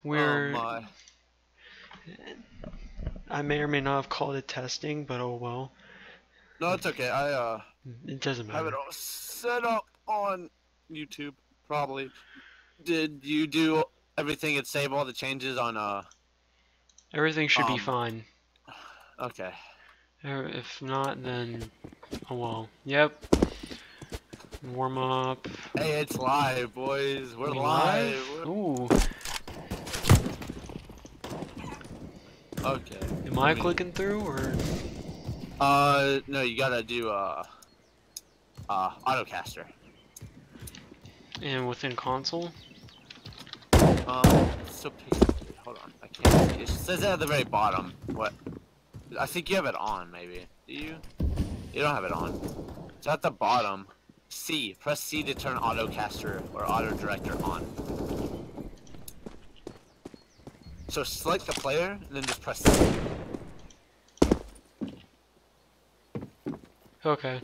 Oh We're my. I may or may not have called it testing, but oh well. No, it's okay. I It doesn't have it matter. all set up on YouTube, probably. Did you do everything and save all the changes on Everything should be um fine. okay. If not, then oh well. Yep. Warm up. Hey, it's live, boys. We're We live. live? Ooh. Okay. Am I clicking through or? No, you gotta do autocaster. And within console? It's so pixelated. Hold on, I can't see. It says it at the very bottom. What? I think you have it on, maybe. Do you? You don't have it on. It's at the bottom. C. Press C to turn autocaster or auto director on. So select the player and then just press C. Okay.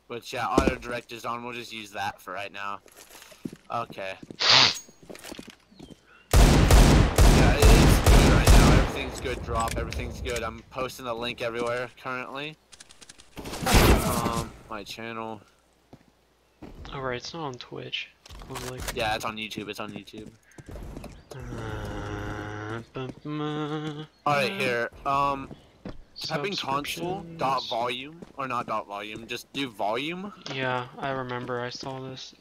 But yeah, auto direct is on. We'll just use that for right now. Okay. Yeah, it's good right now. Everything's good. Drop. Everything's good. I'm posting the link everywhere currently. My channel. Alright, it's not on Twitch. Like... Yeah, it's on YouTube. It's on YouTube. Alright, here. Type in console dot volume or not dot volume. Just do volume. Yeah, I remember. I saw this.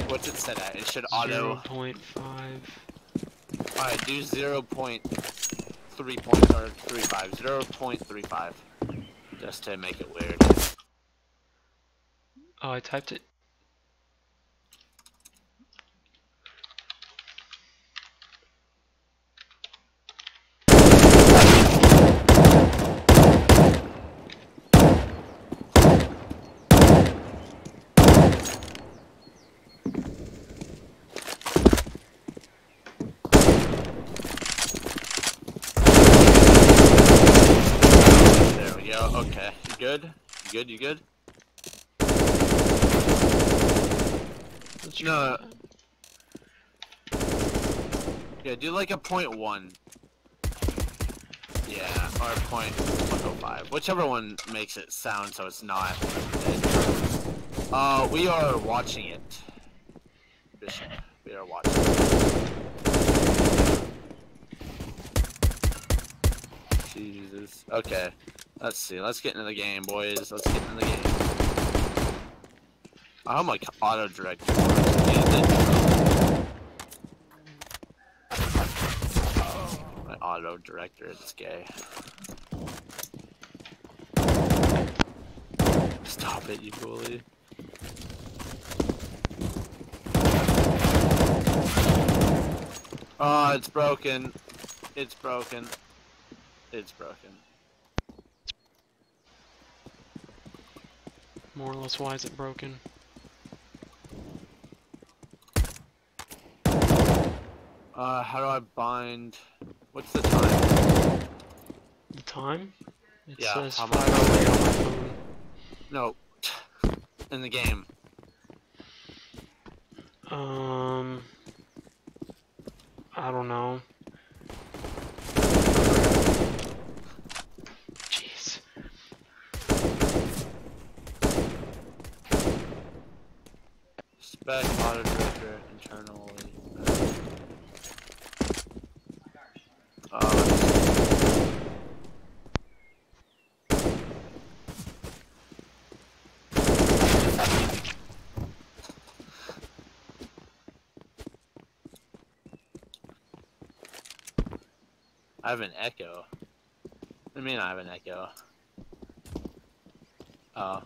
What's it set at? It should auto. 0.5. Alright, do 0.3 point or 35. 0.35. Just to make it weird. Oh, I typed it. There we go. Okay. You good? You good? You good? No. Yeah, do like a 0.1. Yeah, or a 0.105. Whichever one makes it sound so it's not. We are watching it. Bishop. We are watching it. Jesus. Okay. Let's see. Let's get into the game, boys. Let's get into the game. I hope my auto director my auto director, it's gay. Stop it, you bully. Oh, it's broken. It's broken. It's broken. More or less, why is it broken? How do I bind? What's the time? The time? It Yeah, says how 5:08 on my phone. No. In the game. I don't know. Jeez. Spec auto director internally. I have an echo. I mean, I have an echo. Oh.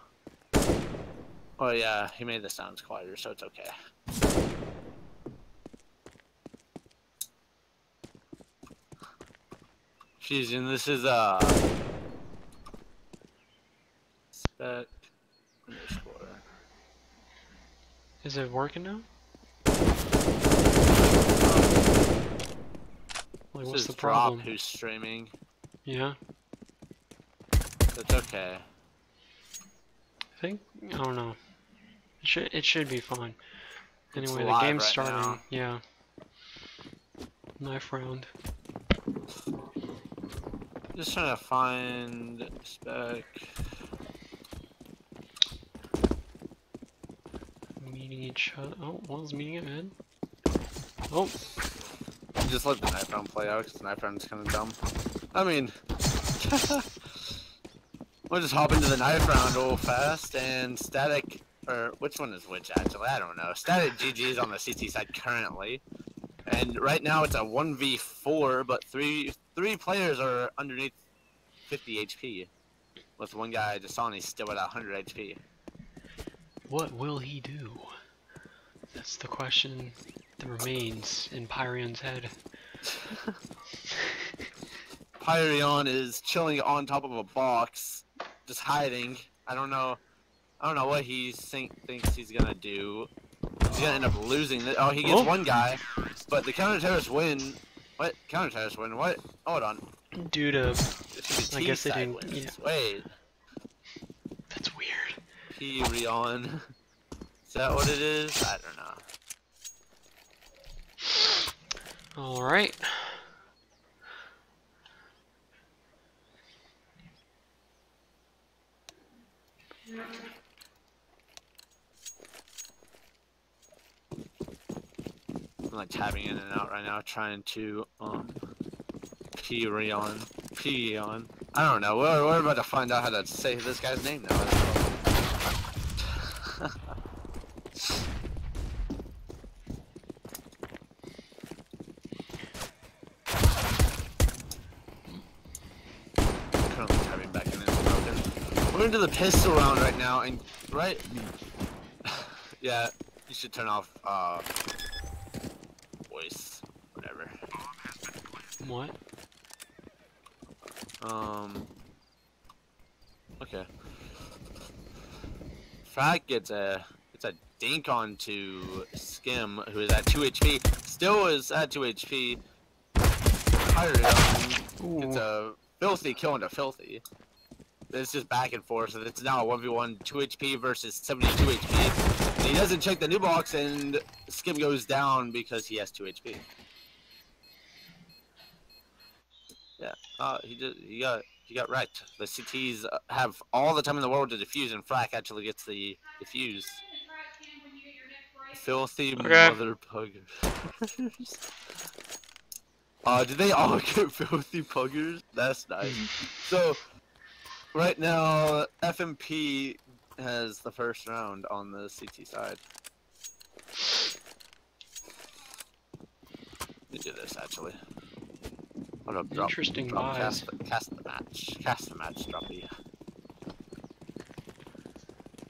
Oh yeah, he made the sounds quieter, so it's okay. Jeez, and this is spec underscore. Is it working now? Like, what's the problem? Drop who's streaming. Yeah. It's okay. I think I don't know. It should be fine. Anyway, the live game's right starting. now. Yeah. Knife round. Just trying to find spec. Meeting each other. Oh, one's meeting it, man. Oh, Just let the knife round play out, because the knife round is kind of dumb. I mean, we'll just hop into the knife round real fast, and Static, or which one is which actually? I don't know. Static GG is on the CT side currently, and right now it's a 1v4, but three players are underneath 50 HP, with one guy, Dasani, still at 100 HP. what will he do? That's the question that remains in Pyrion's head. Pyrion is chilling on top of a box, just hiding. I don't know what he thinks he's gonna do. He's gonna end up losing. Oh, he gets one guy, but the counter-terrorists win. What? Counter-terrorists win? What? Hold on. Due to, I guess they T-side didn't. wins. Yeah, Wait. that's weird. Pyrion. Is that what it is? I don't know. All right. I'm like tabbing in and out right now, trying to Pyrion. I don't know. We're about to find out how to say this guy's name now. Currently tabbing back in. We're into the pistol round right now, and right. Yeah, you should turn off voice, whatever. What? Okay. Frack gets a dink onto Skim, who is at 2 HP. Still is at 2 HP. Pyrion gets a filthy kill into filthy. It's just back and forth, so it's now a 1v1, 2 HP versus 72 HP. And he doesn't check the new box, and Skim goes down because he has 2 HP. Yeah, he got wrecked. The CTs have all the time in the world to defuse, and Frack actually gets the defuse. Filthy mother puggers. Did they all get filthy puggers? That's nice. So, right now, FMP has the first round on the CT side. Let me do this actually. Interesting buys. Cast the match. Cast the match, Droppy.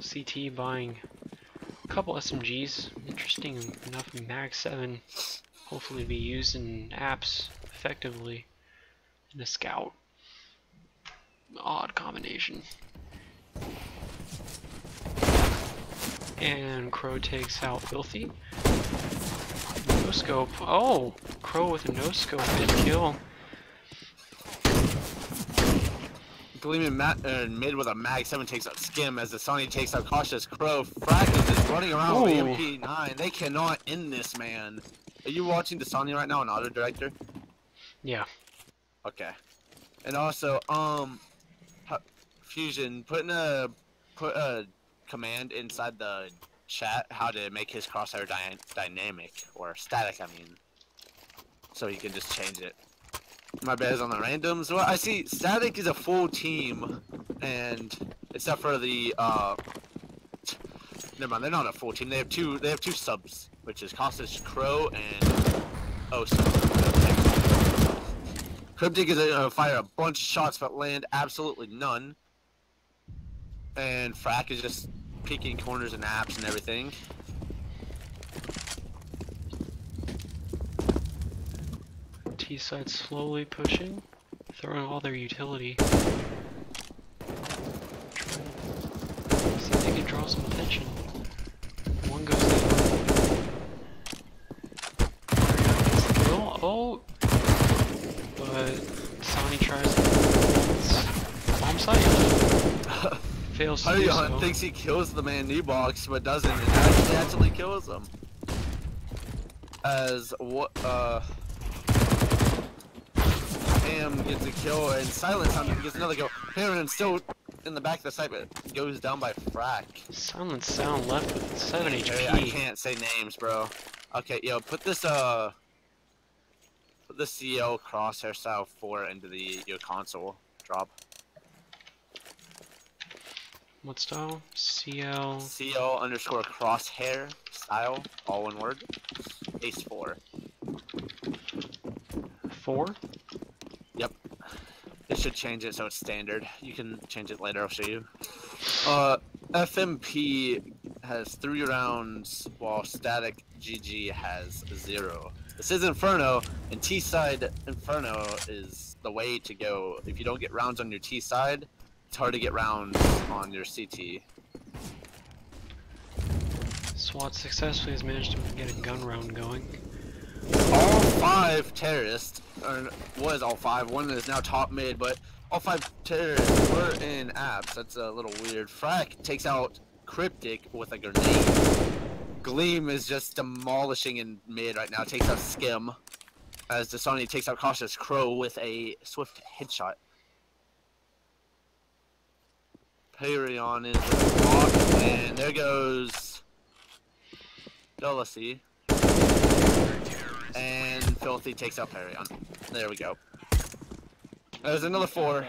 CT buying a couple SMGs. Interesting enough, Mag 7 hopefully be used in apps effectively. In a scout. Odd combination. And Crow takes out Filthy. No scope. Oh! Crow with a no scope did kill. Gleaming mid with a Mag 7 takes out Skim as the Sony takes out Cautious Crow. Frack is just running around with the MP9. They cannot end this man. Are you watching the Sony right now on Auto Director? Yeah. Okay. And also, Fusion, put a command inside the chat how to make his crosshair dynamic, or static, I mean. So you can just change it. My bad is on the randoms. Well, I see Static is a full team, and except for the never mind, they're not a full team. They have two subs, which is Cautious Crow and Cryptic is gonna fire a bunch of shots but land absolutely none. And Frack is just peeking corners and apps and everything. T-side slowly pushing, throwing all their utility. See if they can draw some attention. One goes down. Oh! But Sonny tries to bomb site. Fails to do so. Thinks he kills the man new box, but doesn't, and actually kills him. as what Ham gets a kill and Silence gets another kill. Perrin still in the back of the site, but goes down by Frack. Silent Sound left with 7 HP. Hey, I can't say names, bro. Okay, yo, put this CL crosshair style 4 into your console drop. What style? CL. CL underscore crosshair style, all one word. Ace 4. 4? Yep. It should change it so it's standard. You can change it later, I'll show you. FMP has 3 rounds, while static GG has 0. This is Inferno, and T-side Inferno is the way to go. If you don't get rounds on your T-side, it's hard to get rounds on your CT. SWAT successfully has managed to get a gun round going. All 5 terrorists, or was all 5, one is now top mid, but all 5 terrorists were in apps. That's a little weird. Frack takes out Cryptic with a grenade. Gleam is just demolishing in mid right now, takes out Skim, as Dasani takes out Cautious Crow with a swift headshot. Perion is blocked, and there goes Jealousy. And Filthy takes out Perion. There we go. There's another 4.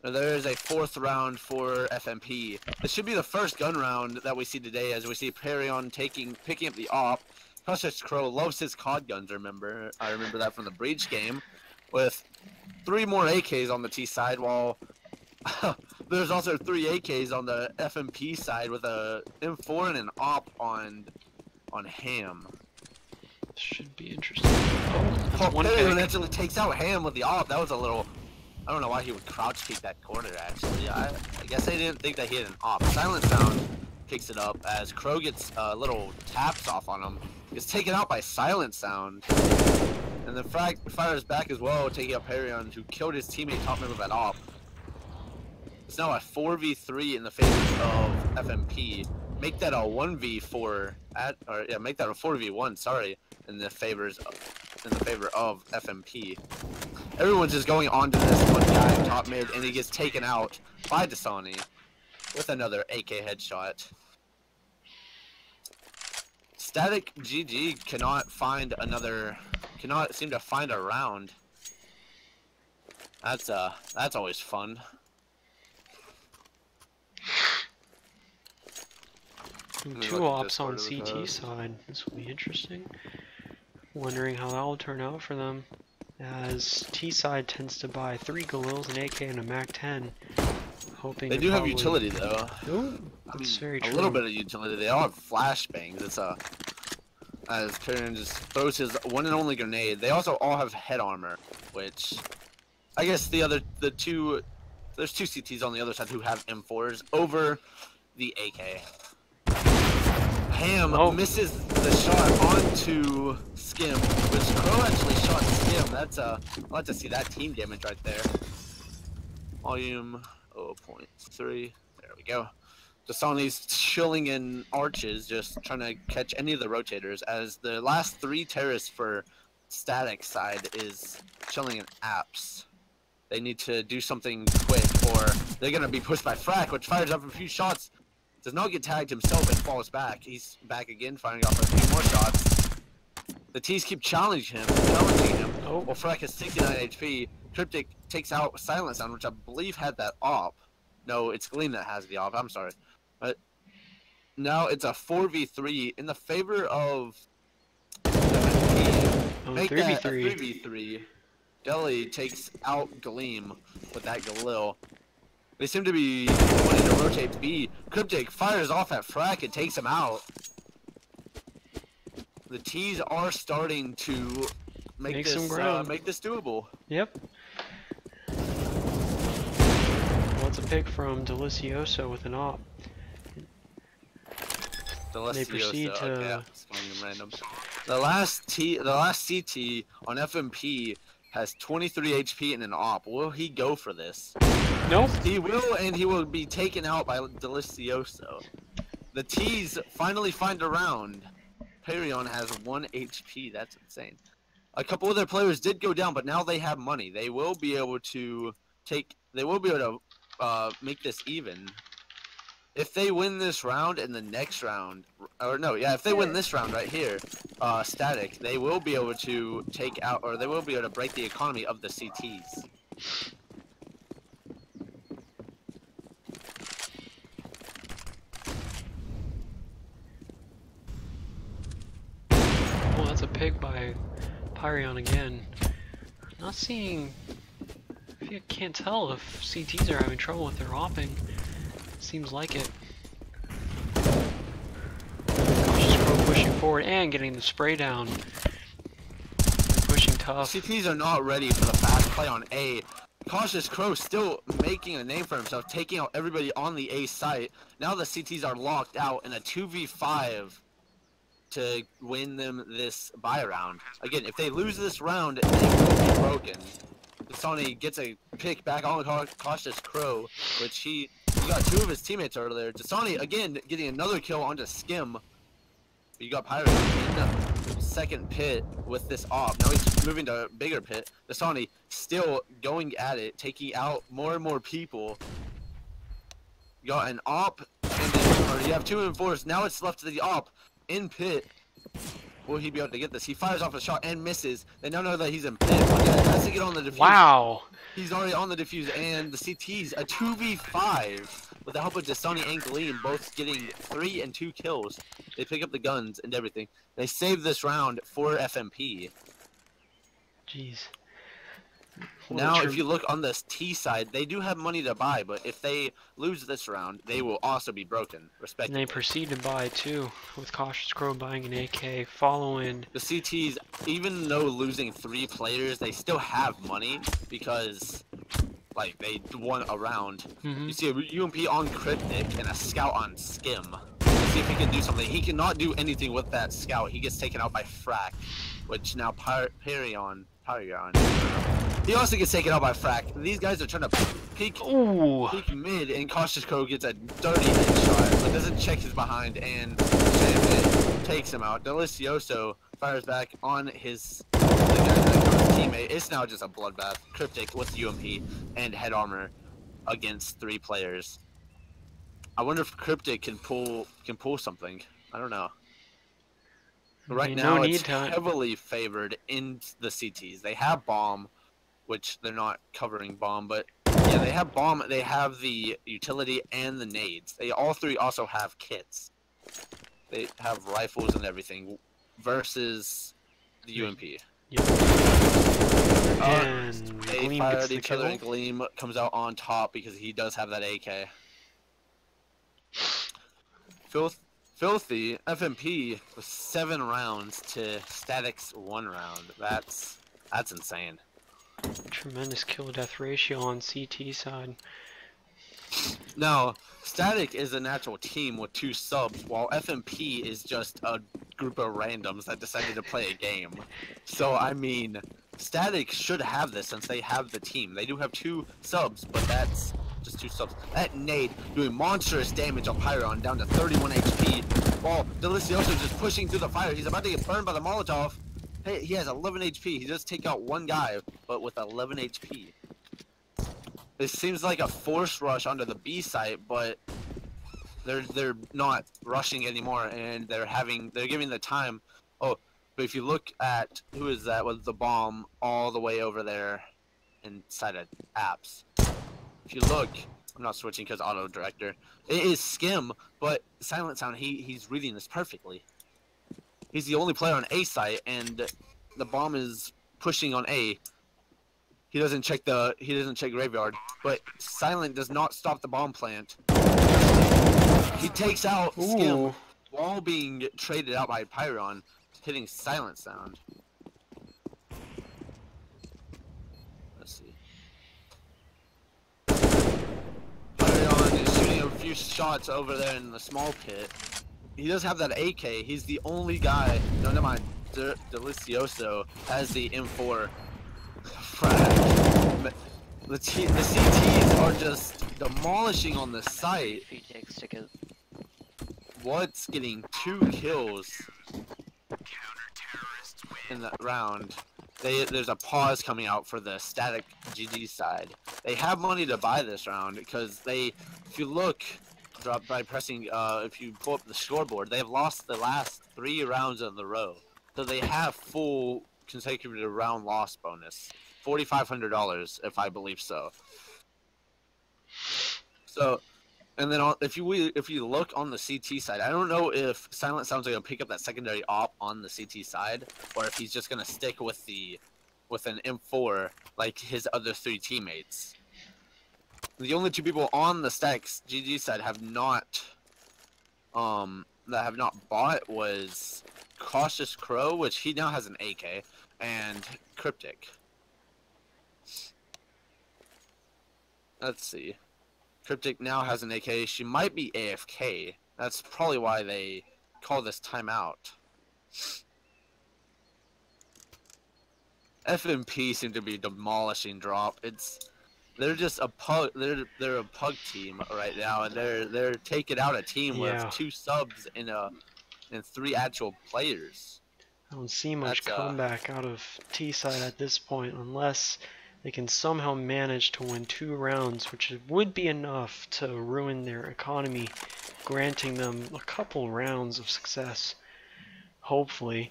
There's a 4th round for FMP. This should be the first gun round that we see today, as we see Perion picking up the op. Cautious Crow loves his COD guns, remember? I remember that from the Breach game. With 3 more AKs on the T side, while there's also 3 AKs on the FMP side with a M4 and an op on Ham. Should be interesting. Oh, Perion actually takes out Ham with the op. That was a little... I don't know why he would crouch kick that corner, actually. I guess they didn't think that he had an op. Silent Sound picks it up as Crow gets little taps off on him. Gets taken out by Silent Sound. And then Frag fires back as well, taking out Perion, who killed his teammate top mid with that op. It's now a 4v3 in the favor of FMP. Make that a 1v4 make that a 4v1, sorry, in the favor of FMP. Everyone's just going on to this one guy top mid, and he gets taken out by Dasani with another AK headshot. Static GG cannot seem to find a round. That's always fun. Two ops on CT side. This will be interesting. Wondering how that will turn out for them, as T side tends to buy 3 Galils, an AK, and a MAC-10. Hoping they do have utility though. Ooh, that's very true. A little bit of utility. They all have flashbangs. It's as Perrin just throws his one and only grenade. They also all have head armor, which I guess there's 2 CTs on the other side who have M4s over the AK. Ham misses the shot onto Skim, which Crow actually shot Skim. I'd like to see that team damage right there. Volume 0.3. There we go. Dasani's chilling in arches, just trying to catch any of the rotators, as the last 3 terrorists for static side is chilling in apps. They need to do something quick, or they're gonna be pushed by Frack, which fires up a few shots. Does not get tagged himself and falls back. He's back again, firing off a few more shots. The T's keep challenging him. Well, Frack has 69 HP. Cryptic takes out Silent Sound, which I believe had that op. No, it's Gleam that has the op. I'm sorry. But now it's a 4v3 in the favor of Make 3v3. that a 3v3. Deli takes out Gleam with that Galil. They seem to be wanting to rotate B. Cryptic fires off at Frack and takes him out. The T's are starting to make this doable. Yep. What's a pick from Delicioso with an op? They proceed to random. The last CT on FMP has 23 HP and an op. Will he go for this? Nope. He will, and he will be taken out by Delicioso. The T's finally find a round. Perion has 1 HP. That's insane. A couple of their players did go down, but now they have money. They will be able to take. They will be able to make this even. If they win this round and the next round, or no, yeah, if they win this round right here, Static, they will be able to take out, or they will be able to break the economy of the CTs. Well, that's a pick by Pyrion again. Not seeing. I can't tell if CTs are having trouble with their opping. Seems like it. Cautious Crow pushing forward and getting the spray down. They're pushing tough. CTs are not ready for the fast play on A. Cautious Crow still making a name for himself, taking out everybody on the A site. Now the CTs are locked out in a 2v5 to win them this buy round. Again, if they lose this round, they will be broken. Dasani gets a pick back on Cautious Crow, which he got 2 of his teammates earlier. Dasani again getting another kill onto Skim. You got Pyro in the second pit with this op. Now he's moving to a bigger pit. Dasani still going at it, taking out more and more people. You got an op, and then, you have 2 enforcers. Now it's left to the op in pit. Will he be able to get this? He fires off a shot and misses. They now know that he's in pit. But yeah, has to get on the defuse. Wow. He's already on the defuse, and the CTs, a 2v5 with the help of Dasani and Gleam, both getting 3 and 2 kills. They pick up the guns and everything. They save this round for FMP. Jeez. Now, if you look on this T side, they do have money to buy, but if they lose this round, they will also be broken, respectively. And they proceed to buy too, with Cautious Crow buying an AK, following. The CTs, even though losing 3 players, they still have money because, like, they won a round. You see a UMP on Cryptic and a Scout on Skim. Let's see if he can do something. He cannot do anything with that Scout. He gets taken out by Frack, which now Pyrion. He also gets taken out by Frack. These guys are trying to peek mid, and Cautious Crow gets a dirty headshot, but doesn't check his behind, and takes him out. Delicioso fires back on his teammate. It's now just a bloodbath. Cryptic with UMP and head armor against 3 players. I wonder if Cryptic can pull something. I don't know. Right now, it's heavily favored in the CTs. They have bomb, which they're not covering bomb, but yeah, they have bomb. They have the utility and the nades. They all 3 also have kits. They have rifles and everything versus the UMP. Yep. And they Gleam fired gets the each other, kill. and Gleam comes out on top because he does have that AK. Filthy FMP with 7 rounds to Static's 1 round. That's insane. Tremendous kill death ratio on CT side. Now, Static is a natural team with 2 subs, while FMP is just a group of randoms that decided to play a game. So, I mean, Static should have this since they have the team. They do have 2 subs, but that's just 2 subs. That nade doing monstrous damage on Pyron down to 31 HP, while Delicioso just pushing through the fire. He's about to get burned by the Molotov. Hey, he has 11 HP. He does take out 1 guy, but with 11 HP. This seems like a force rush onto the B site, but they're not rushing anymore, and they're giving the time. Oh, but if you look at who is that with the bomb all the way over there inside of apps. If you look, I'm not switching because auto director. It is Skim, but Silent Sound, he's reading this perfectly. He's the only player on A site, and the bomb is pushing on A. He doesn't check graveyard, but Silent does not stop the bomb plant. He takes out Skim while being traded out by Pyron, hitting Silent Sound. Let's see. Pyron is shooting a few shots over there in the small pit. He does have that AK. He's the only guy. No, never mind. Delicioso has the M4. Frag. The CTs are just demolishing on the site. What's getting 2 kills? in the round, there's a pause coming out for the static GG side. They have money to buy this round because if you look, by pressing, if you pull up the scoreboard, they have lost the last 3 rounds in a row. So they have full consecutive round loss bonus, $4,500 if I believe so. So, and then if you look on the CT side, I don't know if Silent Sound's gonna pick up that secondary op on the CT side, or if he's just gonna stick with an M4 like his other 3 teammates. The only 2 people on the Stacks GG side have not bought was Cautious Crow, which he now has an AK, and Cryptic. Let's see. Cryptic now has an AK. She might be AFK. That's probably why they call this timeout. FMP seem to be demolishing drop. They're just a pug. They're a pug team right now, and they're taking out a team with 2 subs and 3 actual players. I don't see much comeback out of T-side at this point unless they can somehow manage to win 2 rounds, which would be enough to ruin their economy, granting them a couple rounds of success. Hopefully.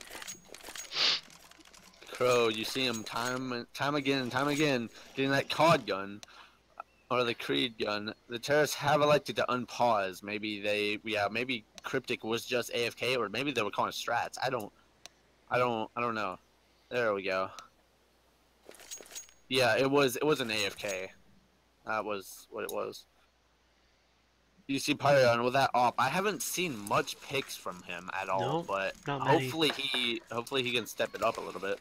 Crow, you see him time again, getting that COD gun, or the Creed gun. The terrorists have elected to unpause. Maybe Cryptic was just AFK, or maybe they were calling strats. I don't know. There we go. Yeah, it was an AFK. That was what it was. You see Pyron with that op. I haven't seen much picks from him at all, but hopefully he can step it up a little bit.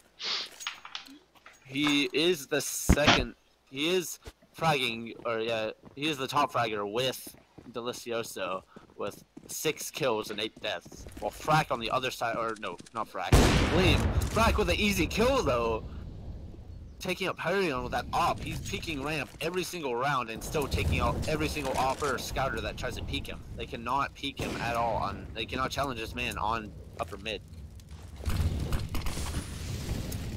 He is the second. He is fragging, he is the top fragger with Delicioso with 6 kills and 8 deaths. While Frack on the other side, or no, not Frack. Gleam. Frack with an easy kill though. Taking out Pyrion with that op. He's peeking ramp every single round and still taking out every single opper or scouter that tries to peek him. They cannot peek him at all. They cannot challenge this man on upper mid.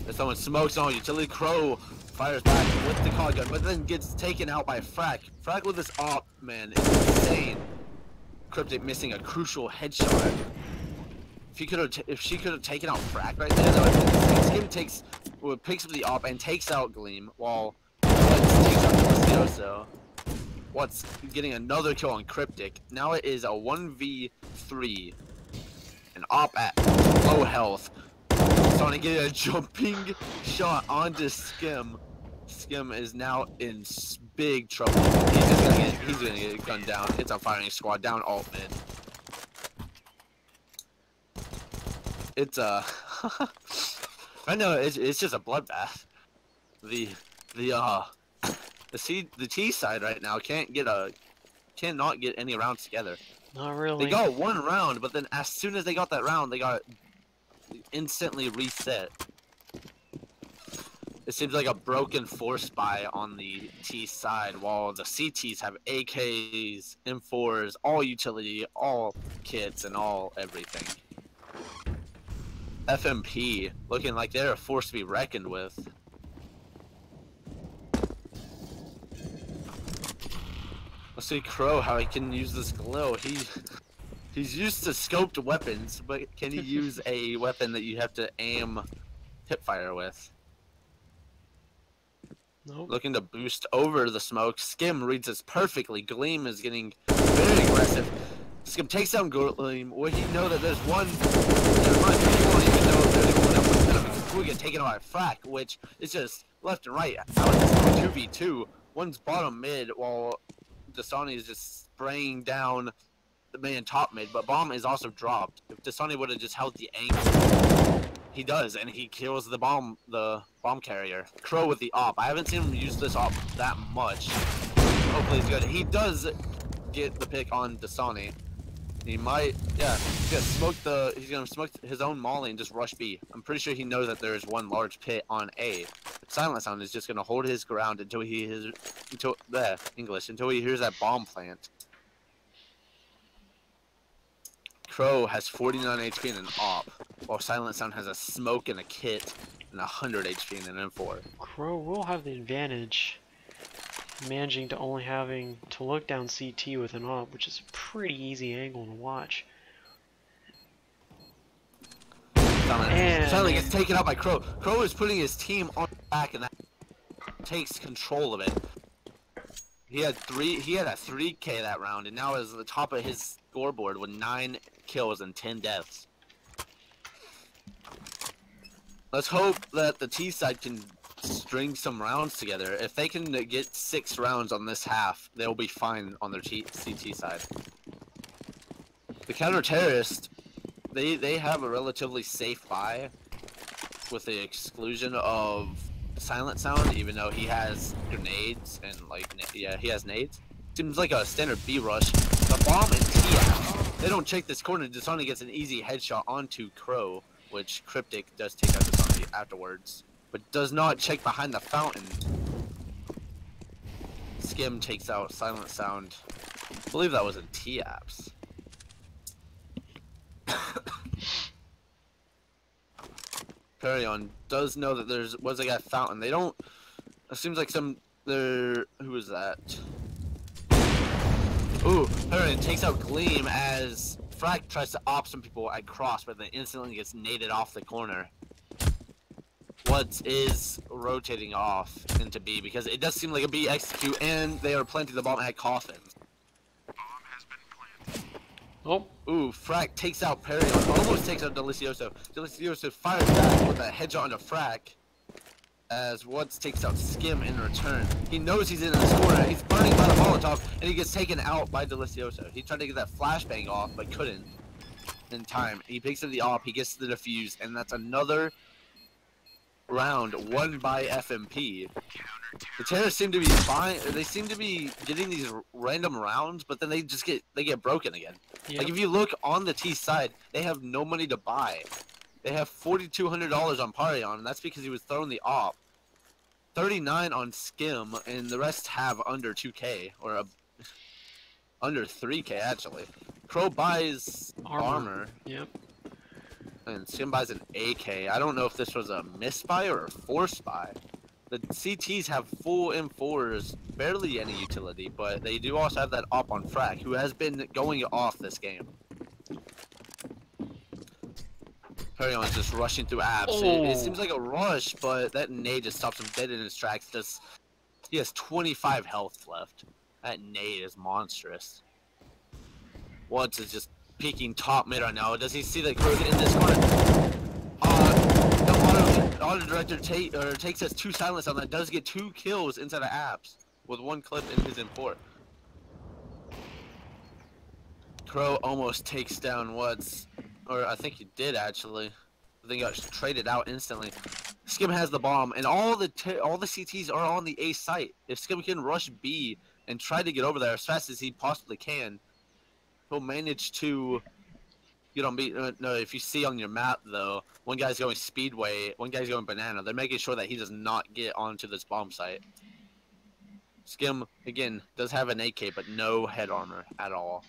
If someone smokes on utility, Crow fires back with the COD gun, but then gets taken out by Frack. Frack with this op, man, is insane. Cryptic missing a crucial headshot. If she could have taken out Frack right there, that picks up the op and takes out Gleam, while takes out Delicioso. What's getting another kill on Cryptic. Now it is a 1v3. An op at low health. Starting to get a jumping shot onto Skim. Skim is now in big trouble. He's gonna get gunned down. It's a firing squad down alt mid. It's I know it's just a bloodbath. The T side right now cannot get any rounds together. Not really. They got 1 round, but then as soon as they got that round, they got instantly reset. It seems like a broken force buy on the T side, while the CTs have AKs, M4s, all utility, all kits, and all everything. FMP looking like they're a force to be reckoned with. Let's see Crow how he can use this glow. He's used to scoped weapons, but can he use a weapon that you have to aim hipfire with? Nope. Looking to boost over the smoke. Skim reads this perfectly. Gleam is getting very aggressive. Skim takes down Gleam. Will he know that there's one? Never mind. He won't even know if there's one up with him before we get taken out by Frack, which is just left and right. How is this 2v2? One's bottom mid, while Dasani is just spraying down the man top mid. But bomb is also dropped. If Dasani would have just held the angle, he does, and he kills the bomb carrier. Crow with the op. I haven't seen him use this op that much. Hopefully he's good. He does get the pick on Dasani. He might, yeah, he's gonna smoke his own molly and just rush B. I'm pretty sure he knows that there is one large pit on A. Silent Sound is just gonna hold his ground until he hears that bomb plant. Crow has 49 HP and an op. While Silent Sound has a smoke and a kit and 100 HP and an M4. Crow will have the advantage, managing to only having to look down CT with an op, which is a pretty easy angle to watch. Silent gets taken out by Crow. Crow is putting his team on the back and that takes control of it. He had a 3K that round and now is at the top of his scoreboard with 9 kills and 10 deaths. Let's hope that the T side can string some rounds together. If they can get 6 rounds on this half, they'll be fine on their CT side. The counter-terrorist, they have a relatively safe buy with the exclusion of Silent Sound, even though he has grenades and yeah, he has nades. Seems like a standard B rush. The bomb and T, they don't check this corner. Dasani gets an easy headshot onto Crow, which Cryptic does take out Dasani afterwards, but does not check behind the fountain. Skim takes out Silent Sound. I believe that was in T-Apps. Perion does know that there was a guy fountain. They don't. It seems like who was that? Ooh, Perion takes out Gleam as Frack tries to op some people at cross, but then instantly gets naded off the corner. What is rotating off into B because it does seem like a B execute, and they are planting the bomb at coffins. Oh. Ooh, Frack takes out Perion, almost takes out Delicioso. Delicioso fires back with a headshot onto Frack, as Woods takes out Skim in return. He knows he's in this corner, he's burning by the Molotov, and he gets taken out by Delicioso. He tried to get that flashbang off, but couldn't in time. He picks up the op, he gets the defuse, and that's another round won by FMP. The terrorists seem to be fine. They seem to be getting these random rounds, but then they get broken again. Yep. Like if you look on the T side, they have no money to buy. They have $4,200 on Parion, and that's because he was throwing the op. 39 on Skim, and the rest have under 2K or under 3K actually. Crow buys armor. Yep. And Skim buys an AK. I don't know if this was a misbuy or a forced buy. The CTs have full M4s, barely any utility, but they do also have that op on Frack, who has been going off this game. Perion's just rushing through apps. Oh. It seems like a rush, but that nade just stops him dead in his tracks. He has 25 health left. That nade is monstrous. Woods is just peeking top mid right now. Does he see the Crow's in this corner? The auto director takes us 2 silence on that. Does get 2 kills inside of apps with 1 clip in his M4. Crow almost takes down Woods, or I think he did actually. I think he got traded out instantly. Skim has the bomb, and all the CTs are on the A site. If Skim can rush B and try to get over there as fast as he possibly can, he'll manage to get on B. No, if you see on your map though, one guy's going Speedway, one guy's going Banana. They're making sure that he does not get onto this bomb site. Skim again does have an AK, but no head armor at all.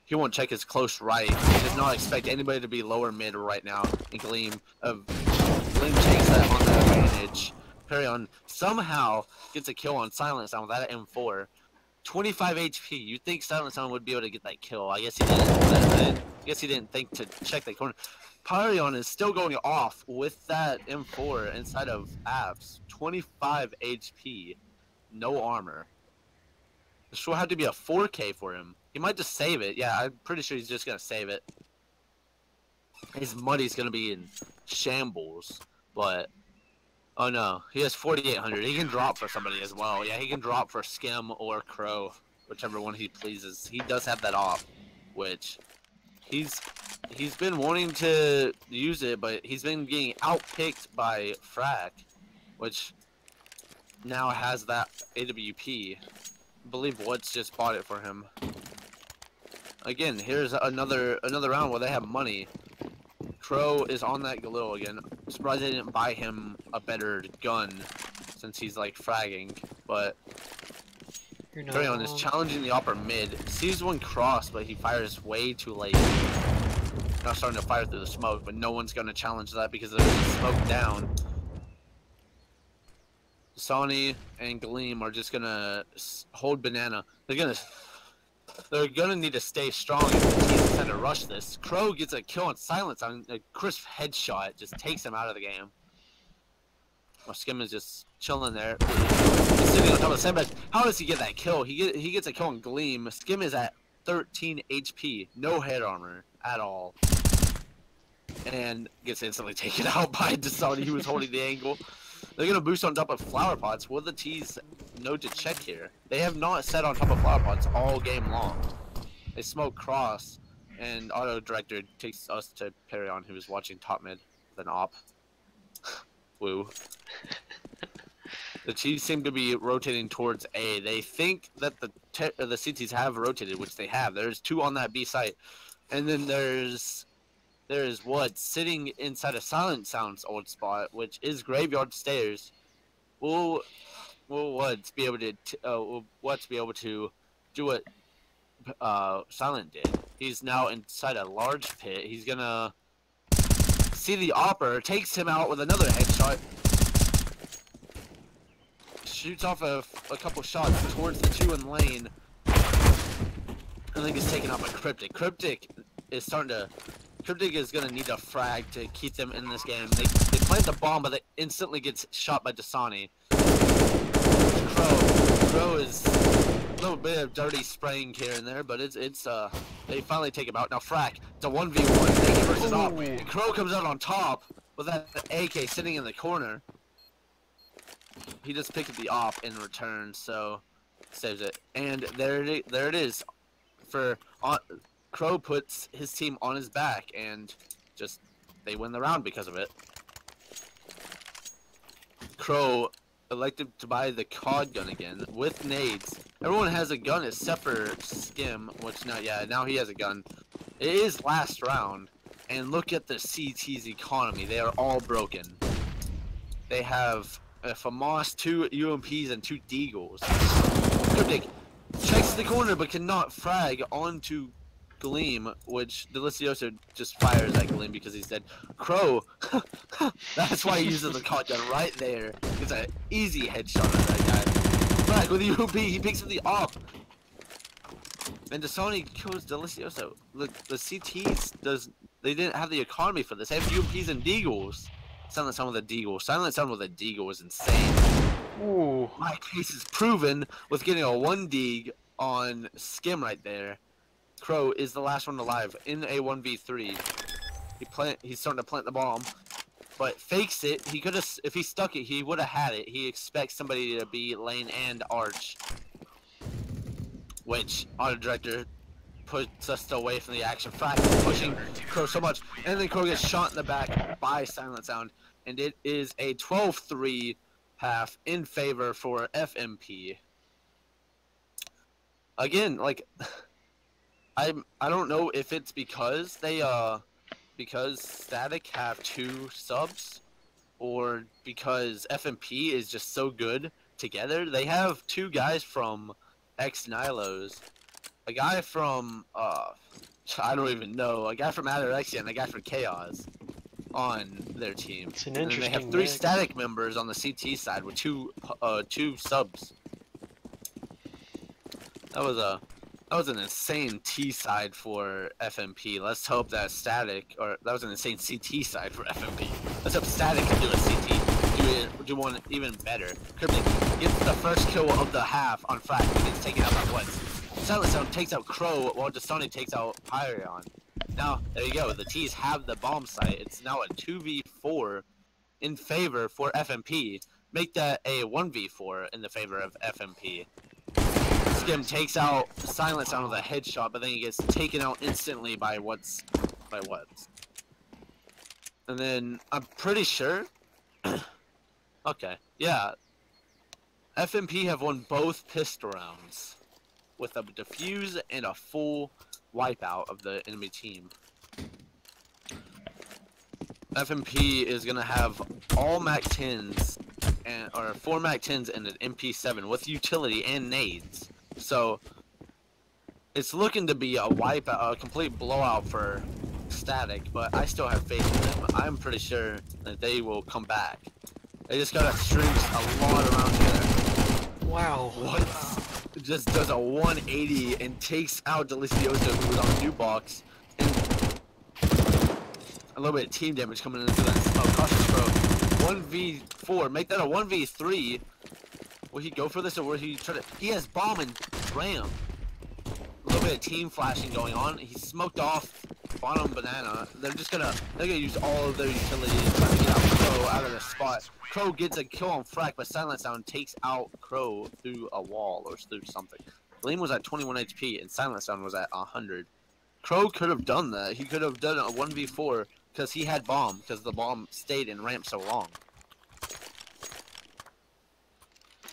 He won't check his close right. He does not expect anybody to be lower mid right now. And Gleam takes that on the advantage. Perion somehow gets a kill on Silent Sound with that M4. 25 HP. You'd think Silent Sound would be able to get that kill. I guess he didn't. I guess he didn't think to check that corner. Perion is still going off with that M4 inside of apps. 25 HP. No armor. This will have to be a 4K for him. He might just save it. Yeah, I'm pretty sure he's just gonna save it. His money's gonna be in shambles, but oh no, he has 4,800. He can drop for somebody as well. Yeah, he can drop for Skim or Crow, whichever one he pleases. He does have that off, which he's been wanting to use it, but he's been getting outpicked by Frack, which now has that AWP. I believe Woods just bought it for him. Again, here's another round where they have money. Crow is on that Galil again. I'm surprised they didn't buy him a better gun since he's like fragging, but Perion is challenging the upper mid. Sees one cross, but he fires way too late. now starting to fire through the smoke, but no one's gonna challenge that because there's smoke down. Sonny and Gleam are just gonna hold banana. They're gonna need to stay strong if the team is trying to rush this. Crow gets a kill on silence on a crisp headshot, just takes him out of the game. Well, Skim is just chilling there. He's sitting on top of the sandbag. How does he get that kill? He gets a kill on Gleam. Skim is at 13 HP, no head armor at all, and gets instantly taken out by Dasani, who was holding the angle. They're gonna boost on top of flower pots. Will the T's know to check here? They have not set on top of flower pots all game long. They smoke cross, and auto director takes us to parry on, who is watching top mid with an op. Woo. The Chiefs seem to be rotating towards A. They think that the CTs have rotated, which they have. There's 2 on that B site, and then there's Woods sitting inside a Silent Sound's old spot, which is Graveyard Stairs. Will Woods be able to do what Silent did? He's now inside a large pit. He's gonna see the Opper, takes him out with another headshot. Shoots off a couple shots towards the 2 in lane. I think it's taken out by Cryptic. Cryptic is gonna need a frag to keep them in this game. They plant the bomb, but it instantly gets shot by Dasani. Crow is a little bit of dirty spraying here and there, but they finally take him out. Now Frack, it's a 1v1, AK versus Op. And Crow comes out on top with that AK sitting in the corner. He just picked up the op in return, so saves it. And there it is. Crow puts his team on his back, and they win the round because of it. Crow elected to buy the COD gun again with nades. Everyone has a gun except for Skim, which now he has a gun. It is last round, and look at the CT's economy. They are all broken. They have a FAMAS, 2 UMPs, and 2 Deagles. Cryptic checks the corner but cannot frag onto Gleam, which Delicioso just fires at Gleam because he's dead. Crow, that's why he uses the COD gun right there. It's an easy headshot on that guy. Frag with the UMP, he picks up the op. And Dasani kills Delicioso. Look, the CTs they didn't have the economy for this. They have UMPs and Deagles. Silent Sound with a Deagle. Silent Sound with a Deagle is insane. Ooh. My case is proven with getting a 1 Deag on Skim right there. Crow is the last one alive in a 1v3. He's starting to plant the bomb, but fakes it. He could have, if he stuck it, he would have had it. He expects somebody to be lane and arch, which auto director puts us away from the action. Frack pushing Crow so much, and then Crow gets shot in the back by Silent Sound, and it is a 12-3 half in favor for FMP. Again, like, I don't know if it's because because Static have 2 subs, or because FMP is just so good together. They have 2 guys from X Nilos, a guy from I don't even know, a guy from Ataraxia and a guy from Kaoz on their team. It's an and interesting they have 3 mix. Static members on the CT side with 2 subs. That was an insane T side for FMP. Let's hope that Static, or that was an insane CT side for FMP. Let's hope Static can do a CT, do one even better. Cryptic gets the first kill of the half on Frack. He gets taken out by Woods. Silent Sound takes out Crow while Dasani takes out Pyrion. Now, there you go. The T's have the bomb site. It's now a 2v4 in favor for FMP. Make that a 1v4 in the favor of FMP. Skim takes out Silent Sound with a headshot, but then he gets taken out instantly by Woods. And then I'm pretty sure. Okay, yeah. FMP have won both pistol rounds with a defuse and a full wipeout of the enemy team. FMP is gonna have all Mac 10s or 4 Mac 10s and an MP7 with utility and nades. So it's looking to be a wipeout, a complete blowout for Static, but I still have faith in them. I'm pretty sure that they will come back. They just gotta string a lot around here. Wow. What? Just does a 180 and takes out Delicioso, who was on a new box. And a little bit of team damage coming into that. Oh, cautious throw. 1v4. Make that a 1v3. Will he go for this or will he try to? He has bomb and ram. A little bit of team flashing going on. He smoked off bottom banana. They're gonna use all of their utilities trying to get out Crow out of the spot. Crow gets a kill on Frack, but Silent Sound takes out Crow through a wall or through something. Gleam was at 21 HP and Silent Sound was at 100. Crow could have done that. He could have done a 1v4 because he had bomb, because the bomb stayed in ramp so long.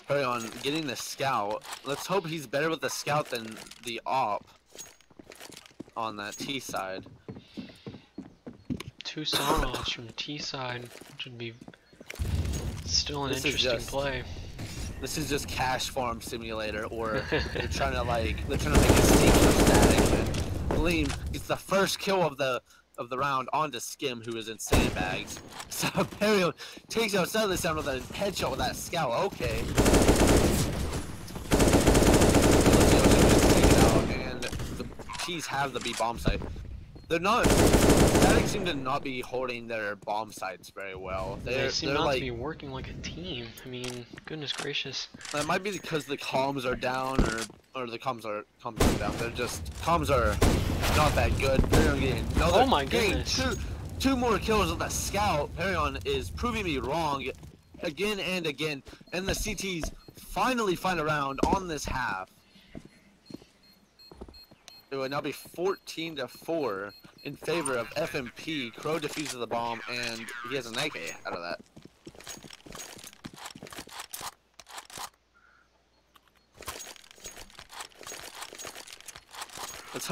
Hurry on, getting the scout. Let's hope he's better with the scout than the op on that T side. 2 sawn-offs from the T side, which would be still an interesting play. This is just cash farm simulator, or they're trying to make a sneak for Static. And Gleam gets the first kill of the round onto Skim, who is in sandbags. So Perry takes out Silent Sound with a headshot with that scout. Okay. And the T's have the B bomb site. They're not. Static seem to not be holding their bomb sites very well. They seem not to be working like a team. I mean, goodness gracious. That might be because the comms are down, or the comms are down. They're just comms are not that good. Perion getting another. Oh my goodness! Two more kills with the scout. Perion is proving me wrong again and again, and the CTs finally find a round on this half. It would now be 14-4 in favor of FMP. Crow defuses the bomb, and he has an AK out of that. Let's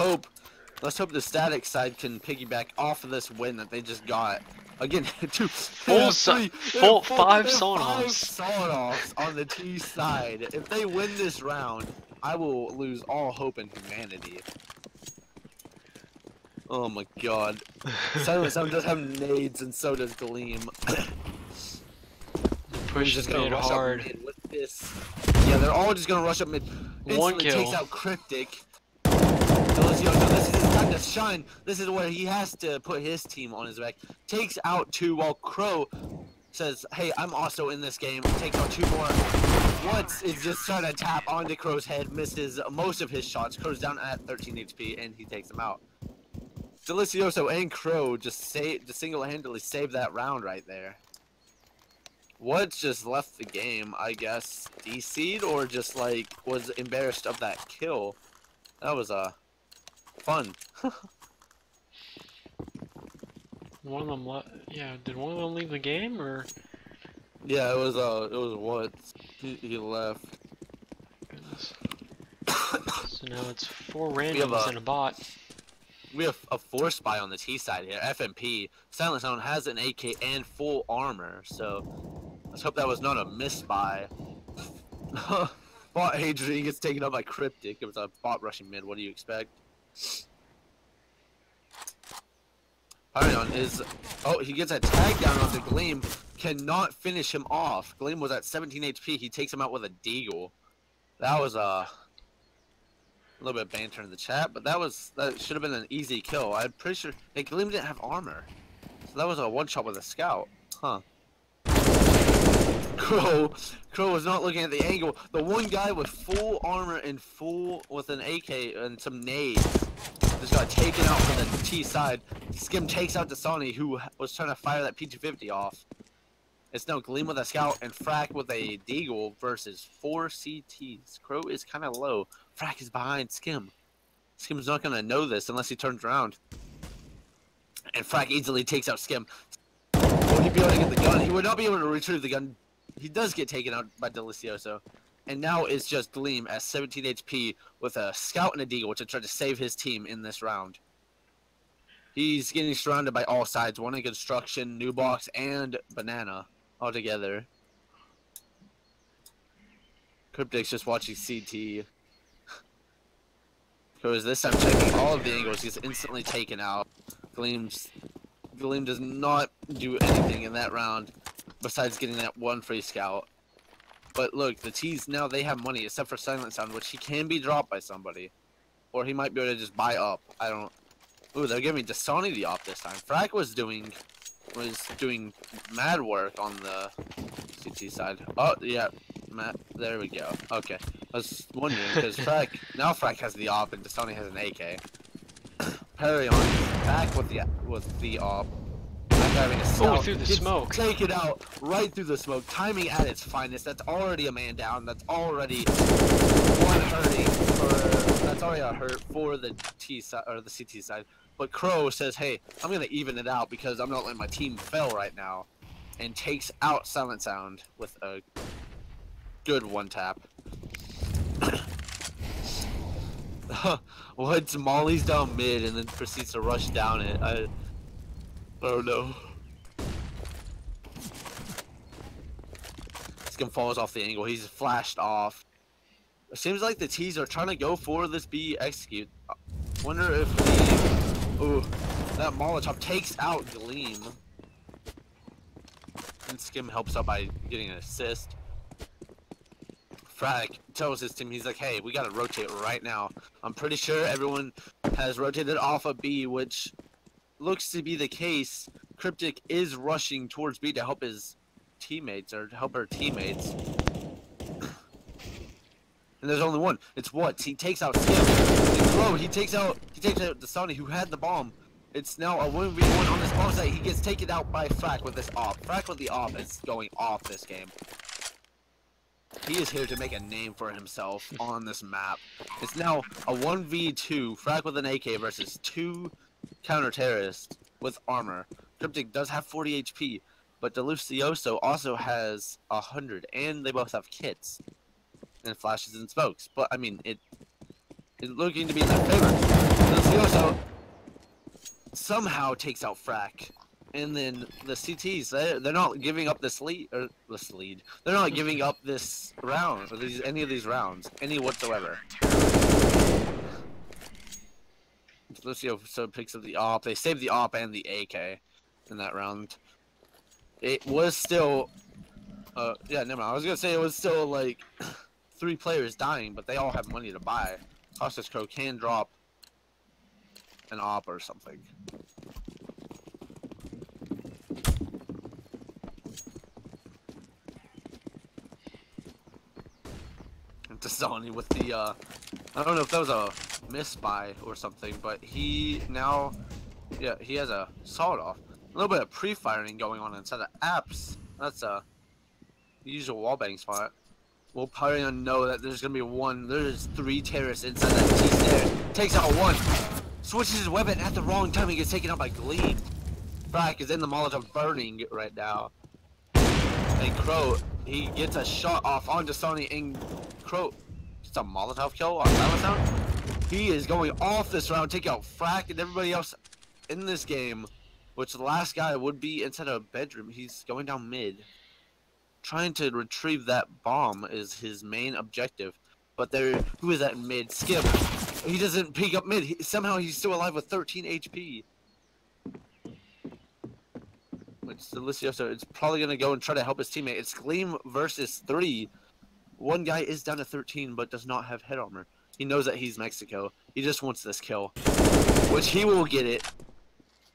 hope the Static side can piggyback off of this win that they just got. Again, five sawn-offs on the T side. If they win this round, I will lose all hope in humanity. Oh my god. Silent Sound does have nades, and so does Gleam. Push just gonna rush hard. Up mid with this. Yeah, they're all just gonna rush up mid. One kill. Takes out Cryptic. Delicioso, this is his time to shine. This is where he has to put his team on his back. Takes out 2 while Crow says, hey, I'm also in this game. Takes out 2 more. Woods is just trying to tap onto Crow's head. Misses most of his shots. Crow's down at 13 HP, and he takes him out. Delicioso and Crow just single-handedly saved that round right there. Woods just left the game, I guess, DC'd, or just like was embarrassed of that kill. That was fun. One of them yeah, did one of them leave the game, or? Yeah, it was Woods. He left. Goodness. So now it's 4 randoms and a bot. We have a 4 spy on the T side here. FMP. Silent Sound has an AK and full armor, so let's hope that was not a miss spy. Bot Adrian gets taken up by Cryptic. It was a bot rushing mid. What do you expect? Perion is. Oh, he gets a tag down onto Gleam. Cannot finish him off. Gleam was at 17 HP. He takes him out with a deagle. That was a little bit of banter in the chat, but that should have been an easy kill. I'm pretty sure. Hey, Gleam didn't have armor, so that was a one shot with a scout, huh? Crow was not looking at the angle. The one guy with full armor and with an AK and some nades just got taken out from the T side. Skim takes out Dasani, who was trying to fire that P250 off. It's now Gleam with a scout and Frack with a deagle versus 4 CTs. Crow is kind of low. Frack is behind Skim. Skim's not gonna know this unless he turns around. And Frack easily takes out Skim. Would he be able to get the gun? He would not be able to retrieve the gun. He does get taken out by Delicioso. And now it's just Gleam at 17 HP with a scout and a deagle to try to save his team in this round. He's getting surrounded by all sides. One in construction, new box, and banana all together. Cryptic's just watching CT. Because this time checking all of the angles, he's instantly taken out. Gleam does not do anything in that round besides getting that one free scout. But look, the T's now, they have money except for Silent Sound, which he can be dropped by somebody. Or he might be able to just buy up. I don't... Ooh, they're giving Dasani the op this time. Frack was doing mad work on the CT side. Oh, yeah. Matt, there we go. Okay. I was wondering, because Frack has the op and Dasani has an AK. Perry on back with the op. Having a scout, through the smoke. Take it out right through the smoke. Timing at its finest. That's already a man down. That's already one hurting that's already a hurt for the T side or the CT side. But Crow says, "Hey, I'm gonna even it out because I'm not letting my team fail right now," and takes out Silent Sound with a good one tap. Once Molly's down mid and then proceeds to rush down it. Oh no. Skim falls off the angle. He's flashed off. It seems like the T's are trying to go for this B execute. Wonder if the... Ooh. That Molotov takes out Gleam. And Skim helps out by getting an assist. Frack tells his team, he's like, hey, we gotta rotate right now. I'm pretty sure everyone has rotated off of B, which looks to be the case. Cryptic is rushing towards B to help his teammates, or to help her teammates. And there's only one. It's what? He takes out Skim. It's Crow. He takes out Dasani, who had the bomb. It's now a 1v1 on this bomb site. He gets taken out by Frack with this op. Frack with the op is going off this game. He is here to make a name for himself on this map. It's now a 1v2, Frack with an AK versus 2 counter-terrorists with armor. Cryptic does have 40 HP, but Delucioso also has 100, and they both have kits. And flashes and smokes. But, I mean, it is looking to be in their favor. Delucioso somehow takes out Frack. And then the CTs, they're not giving up this lead, or this lead. They're not giving up this round, or any of these rounds, any whatsoever. Lucio so picks up the op. They save the op and the AK in that round. It was still, yeah, never mind. I was gonna say it was still like 3 players dying, but they all have money to buy. Cautious Crow can drop an op or something. Dasani with the, I don't know if that was a misbuy or something, but he now, yeah, he has a sawed-off. A little bit of pre-firing going on inside of apps. That's a usual wallbang spot. We'll probably know that there's gonna be there's 3 terrorists inside that T-stairs. Takes out one. Switches his weapon at the wrong time and gets taken out by Gleam. Frack is in the Molotov burning right now. And Crow, he gets a shot off onto Sony, and Crow, just a Molotov kill on Silent Sound. He is going off this round, taking out Frack and everybody else in this game, which the last guy would be inside a bedroom. He's going down mid. Trying to retrieve that bomb is his main objective. But who is that mid? Skip. He doesn't peek up mid. Somehow he's still alive with 13 HP. It's Delicioso. It's probably going to go and try to help his teammate. It's Gleam versus 3. One guy is down to 13 but does not have head armor. He knows that he's Mexico. He just wants this kill, which he will get it.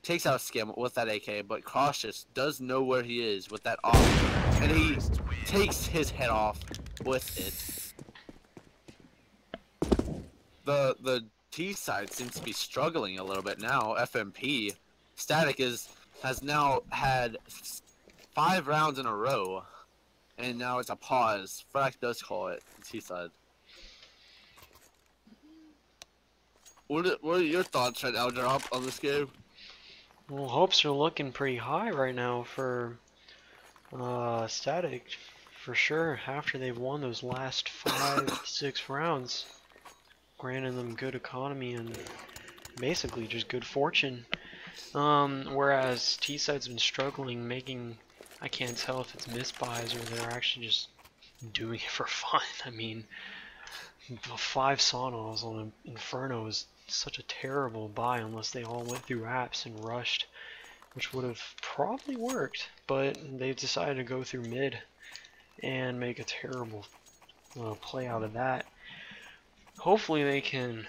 Takes out Skim with that AK, but Cautious does know where he is with that off, and he takes his head off with it. The T side seems to be struggling a little bit now. FMP Static has now had 5 rounds in a row, and now it's a pause. Frack does call it the T side. What are your thoughts right now, Drop, on this game? Well, hopes are looking pretty high right now for Static, for sure, after they've won those last 5 6 rounds, granting them good economy and basically just good fortune. Whereas T-Side's been struggling, making, I can't tell if it's misbuys or they're actually just doing it for fun. I mean, 5 Sonos on Inferno is such a terrible buy unless they all went through apps and rushed, which would have probably worked, but they decided to go through mid and make a terrible play out of that. Hopefully they can,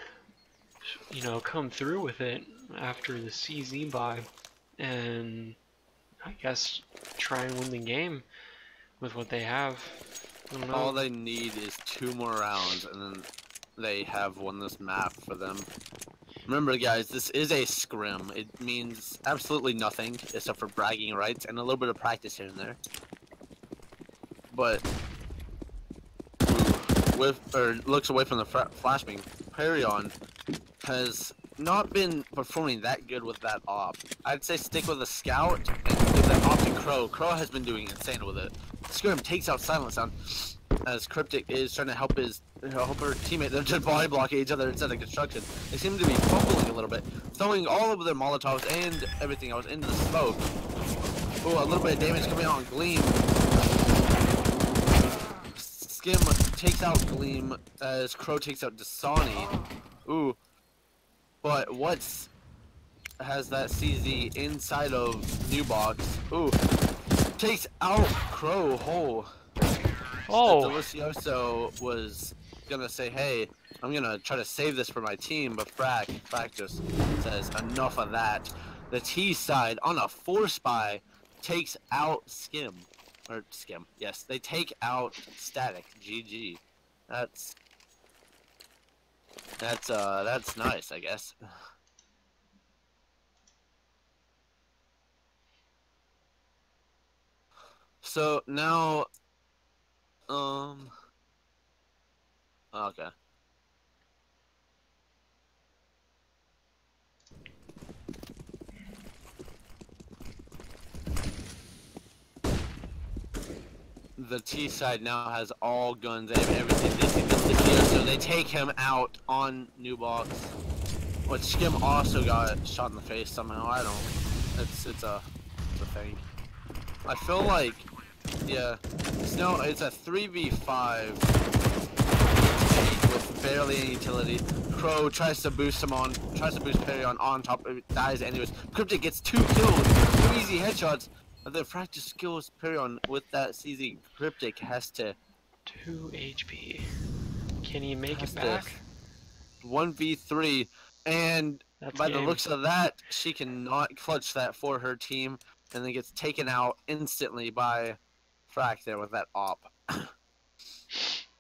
you know, come through with it after the CZ buy and I guess try and win the game with what they have. I don't know. All they need is 2 more rounds and then they have won this map for them. Remember guys, this is a scrim. It means absolutely nothing except for bragging rights and a little bit of practice here and there. But looks away from the flashbang. Perion has not been performing that good with that op. I'd say stick with a scout and give that op to Crow. Crow has been doing insane with it. Scrim takes out Silent Sound as Cryptic is trying to help her teammate. They're just body blocking each other inside of construction. They seem to be fumbling a little bit, throwing all of their Molotovs and everything else into the smoke. Ooh, a little bit of damage coming out on Gleam. Skim takes out Gleam as Crow takes out Dasani. Ooh, but has that CZ inside of New Box. Ooh, takes out Crow whole. Oh. Delicioso was gonna say, hey, I'm gonna try to save this for my team, but Frack just says enough of that. The T side on a force buy takes out Skim. Yes, they take out Static. GG. That's nice, I guess. So now, okay. The T side now has all guns. They have everything. They see this video, so they take him out on New Box. But Skim also got shot in the face somehow. I don't. It's a thing. I feel like, yeah. No, it's a 3v5 with barely any utility. Crow tries to boost him on, tries to boost Perion on top. It dies anyways. Cryptic gets 2 kills, 2 easy headshots. The fracture skills Perion with that CZ. Cryptic has to 2 HP. Can he make it back? 1v3, and That's by game. the looks of that, she cannot clutch that for her team, and then gets taken out instantly by Frack there with that op.